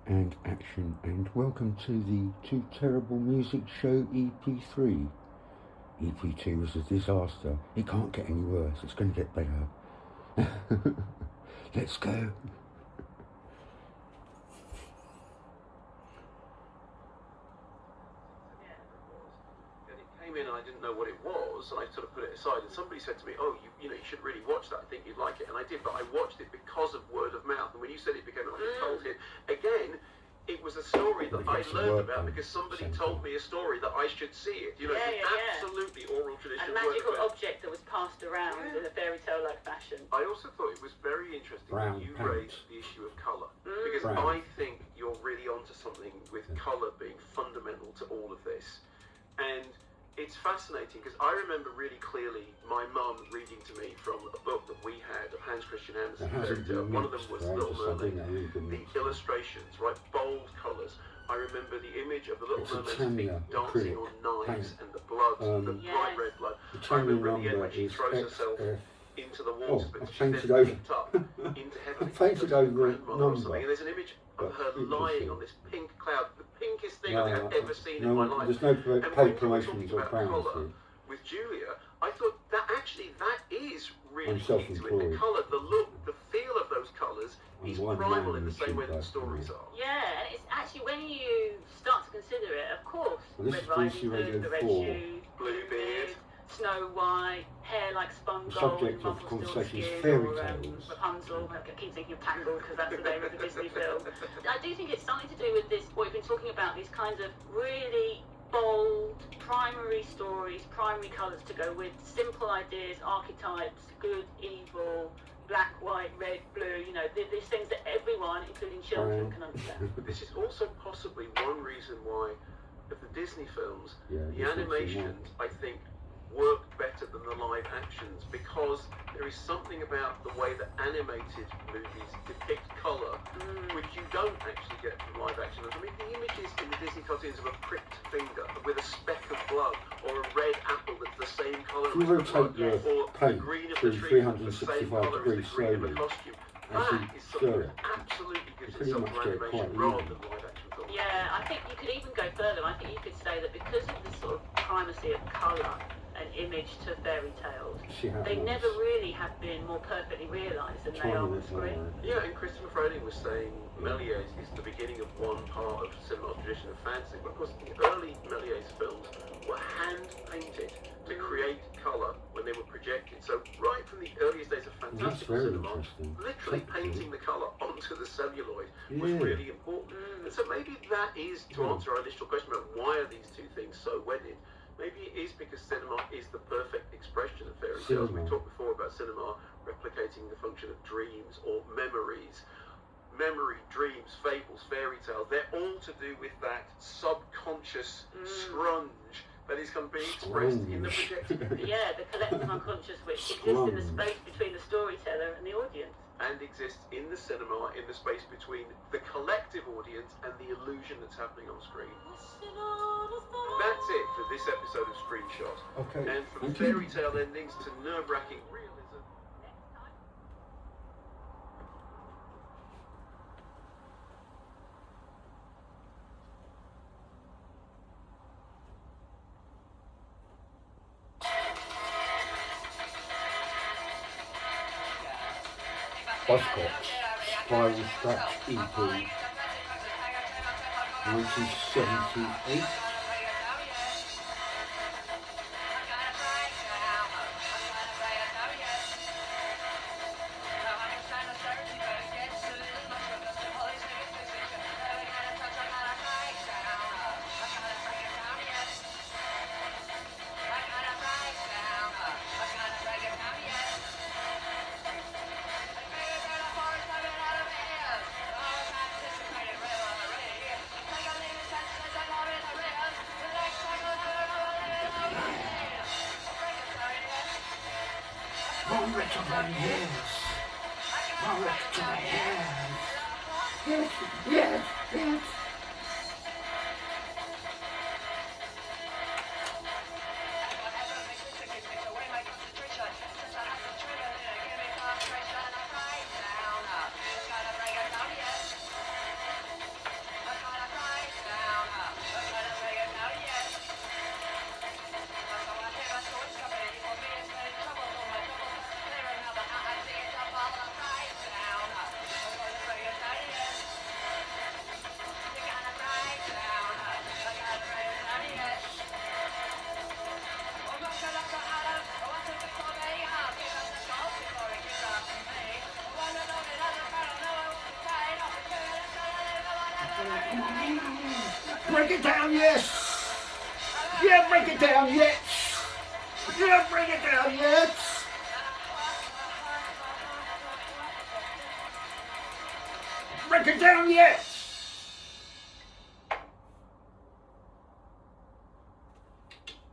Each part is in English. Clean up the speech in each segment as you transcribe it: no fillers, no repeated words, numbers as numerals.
and action, and welcome to the Too Terrible Music Show EP3. EP2 was a disaster. It can't get any worse. It's going to get better. Let's go. And I didn't know what it was, and I sort of put it aside, and somebody said to me, oh, you should really watch that, I think you'd like it, and I did, but I watched it because of word of mouth, and when you said it became like a cult hit, again, it was a story that I learned about because somebody told me a story that I should see it, absolutely oral tradition. A magical object that was passed around in a fairy tale-like fashion. I also thought it was very interesting that you raised the issue of colour, because I think you're really onto something with colour being fundamental to all of this, and it's fascinating because I remember really clearly my mum reading to me from a book that we had of Hans Christian Andersen. One of them was Little Mermaid. The illustrations, right, bold colours. I remember the image of the Little Mermaid's feet dancing on knives and the blood, the bright red blood. I remember at the end when she throws herself into the water, but she's then picked up into heaven. I painted over or something. And there's an image of her lying on this pink cloud, the pinkest thing I think I've ever seen in my life. There's no paid promotions or crowns. With Julia, I thought that is really key to it. The colour, the look, the feel of those colours is primal in the same way that the stories are. Yeah, and it's actually when you start to consider it, of course, Red Riding Hood, the Red Shoe, Bluebeard, Snow White, hair like spun gold, subject of conversation is fairy tales. Rapunzel. I keep thinking of Tangled because that's the name of the Disney film. I do think it's something to do with this, what you've been talking about, these kinds of really bold primary stories, primary colours to go with simple ideas, archetypes, good, evil, black, white, red, blue, these things that everyone, including children, can understand. This is also possibly one reason why of the Disney films, the animations, I think, work better than the live actions, because there is something about the way that animated movies depict colour which you don't actually get from live action. I mean, the images in the Disney cartoons of a pricked finger with a speck of blood, or a red apple that's the same colour as the blood, or the green of the tree that's the same colour as the green of the costume. That is something that absolutely gives itself to animation rather than live action films. Yeah, I think you could even go further. I think you could say that because of this sort of primacy of colour and image to fairy tales, they never really have been more perfectly realised than they are on the screen. Yeah, and Christopher Froding was saying Méliès is the beginning of one part of cinema tradition of fantasy, but of course the early Méliès films were hand painted to create colour when they were projected. So right from the earliest days of fantastical cinema, literally painting the colour onto the celluloid was really important. And so maybe that is, to answer our initial question about why are these two things so wedded, maybe it is because cinema is the perfect expression of fairy tales. We talked before about cinema replicating the function of dreams or memories. Memory, dreams, fables, fairy tales, they're all to do with that subconscious scrunge that is being expressed in the projected. Yeah, the collective unconscious which exists in the space between the storyteller and the audience. And exists in the cinema, in the space between the collective audience and the illusion that's happening on screen. That's it for this episode of Screenshot. Okay. And from fairy tale endings to nerve-wracking realism. Buzzcocks, Spiral Scratch EP, 1978. One wreck of my hands. One wreck to my hands. Yes, yes, yes. Break it down, yes! Yeah, break it down, yes! Yeah, break it down, yes! Break it down, yes!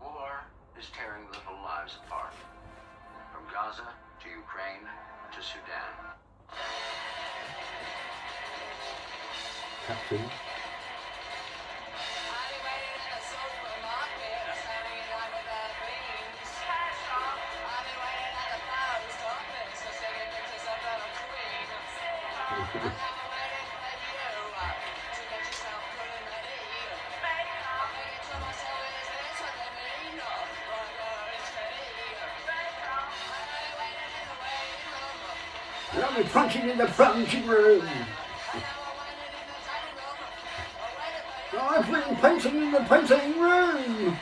War is tearing little lives apart. From Gaza to Ukraine to Sudan. Captain. I'll be punching in the punching room. I've been painting in the painting room.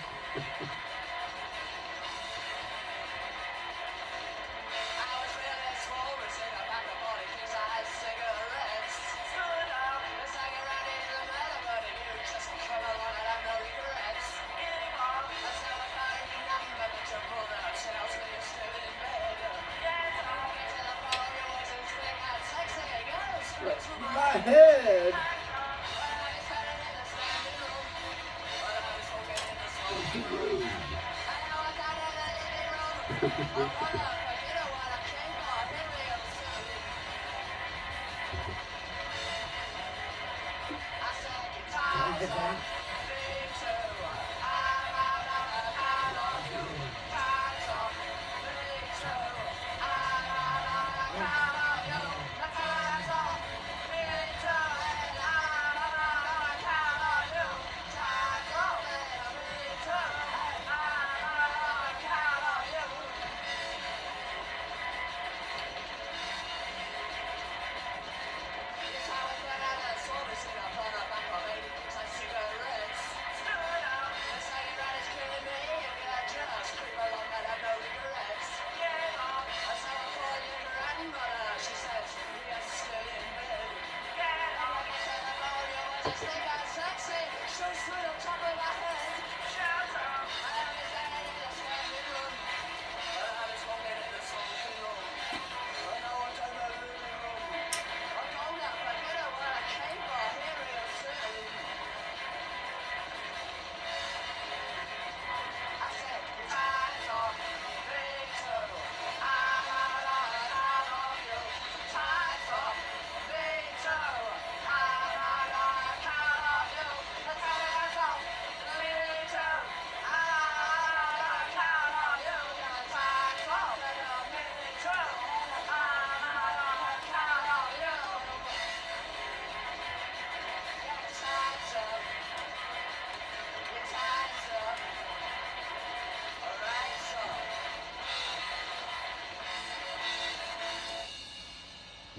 My head.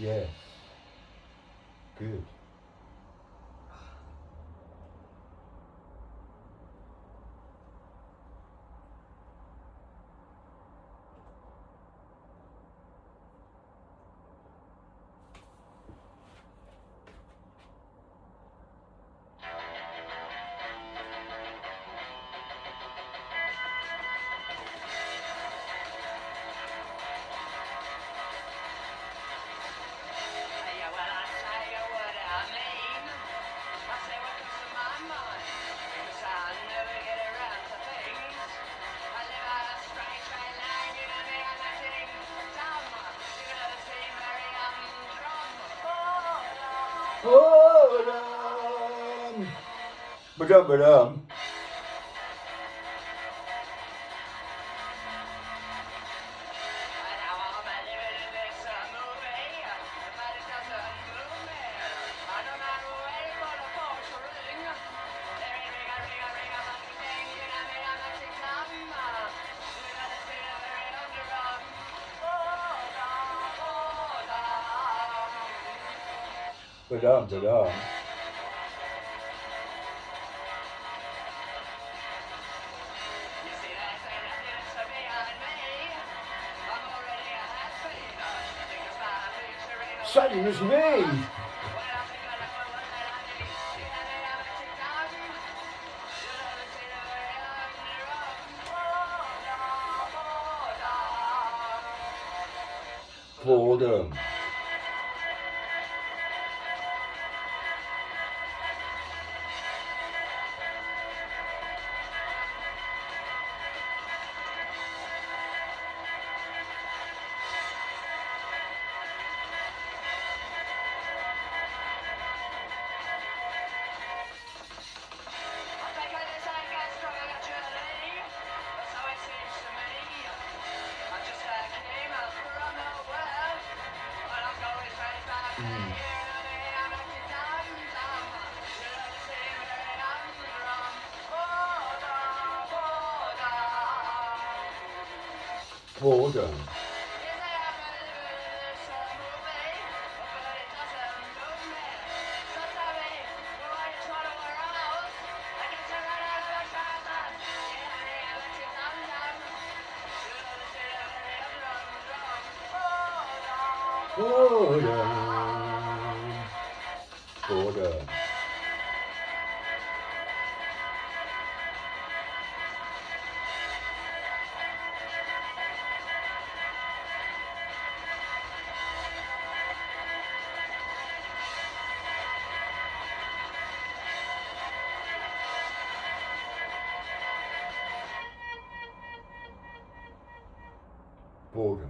Yes. Good. Oh, ba-dum. Ba-dum. Same as me. done. Boredom. Boredom. Boredom. Boredom.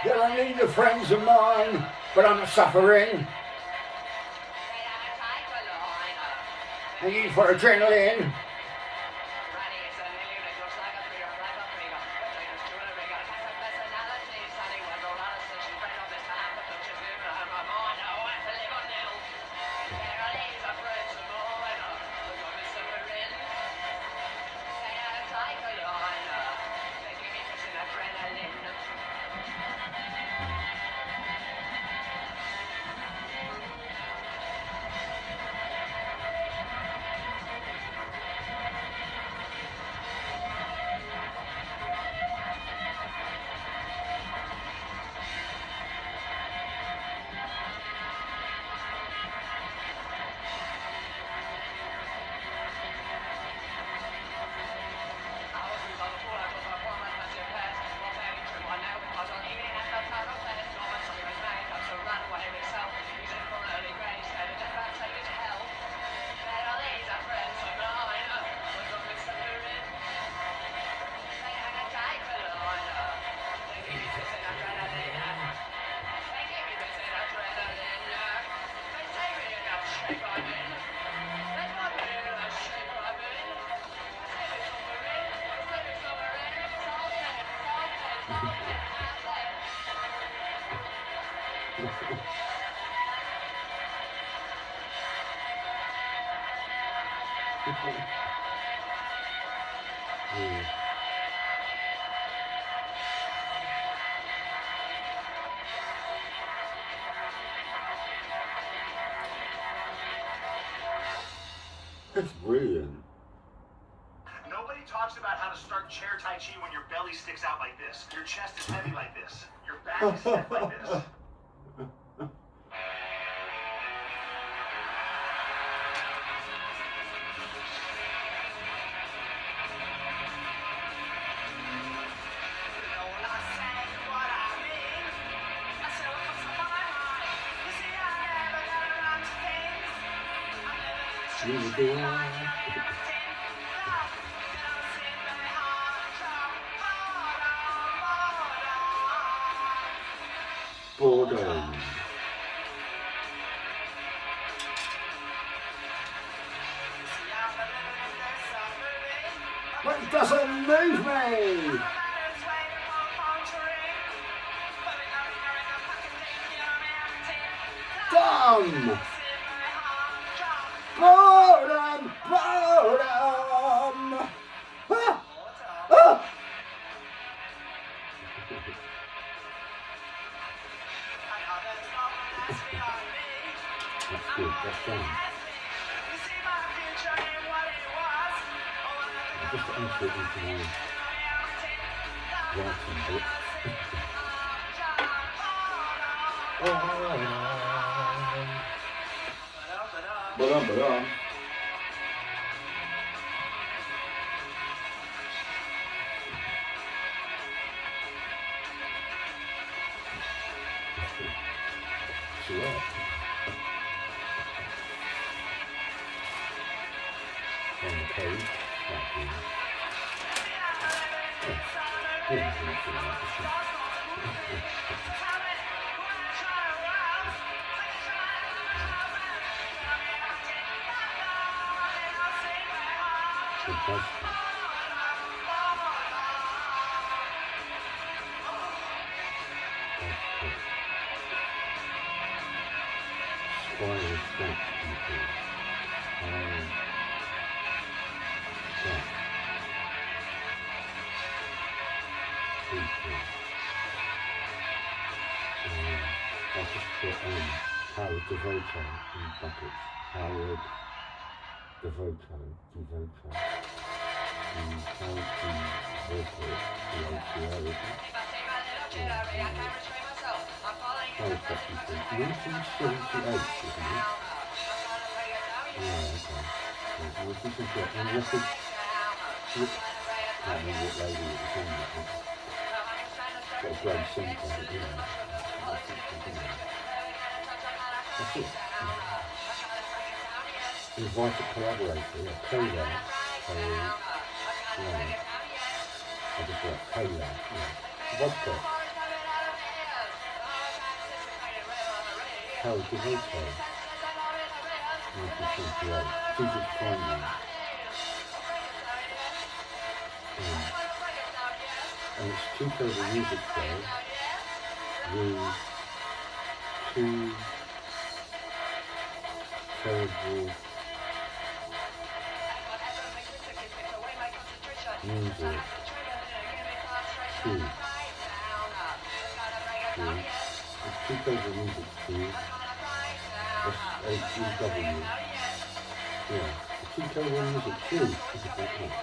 There are neither friends of mine, but I'm suffering. I need for adrenaline. That's brilliant. Nobody talks about how to start chair Tai Chi when your belly sticks out like this. Your chest is heavy like this. Your back is stiff like this. Boredom. But it doesn't move me! Dumb! Boredom! Boredom! Ah! Ah! That's good, that's fine. just to enter it into my writing book. Ba-dum. Right. On the page, I just put Howard Devoto in brackets. Howard Devoto. And Howard Devoto, D-O-T-O, isn't it? Howard Devoto, 1978, isn't it? Yeah, okay. 1978, and record, I can't remember what lady it was on that one. Got a great centre, you know. That's it. Invite a collaborator, a co-writer, I just write co-writer, vodka. Howard Devoto, 1978, Physics Finding. And it's two terrible music there, with two terrible music, two, it's two terrible music, two, S-H-E-W, yeah, two terrible music, two, is it that one?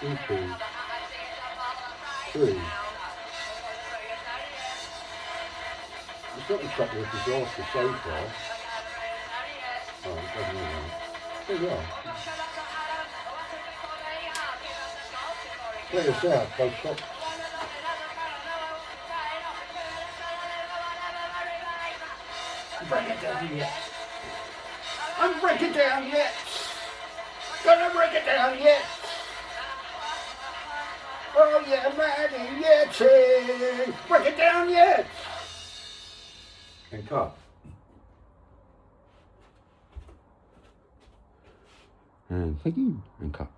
EP, 3. It's not the track with disaster so far. Oh, it doesn't mean that. There we are. Play us out, both shots. Break it down yet. I'm breaking down yet. Gonna break it down yet. Oh yeah, Maddie, Yeti! Break it down yet! And cut. And thank you. And cut.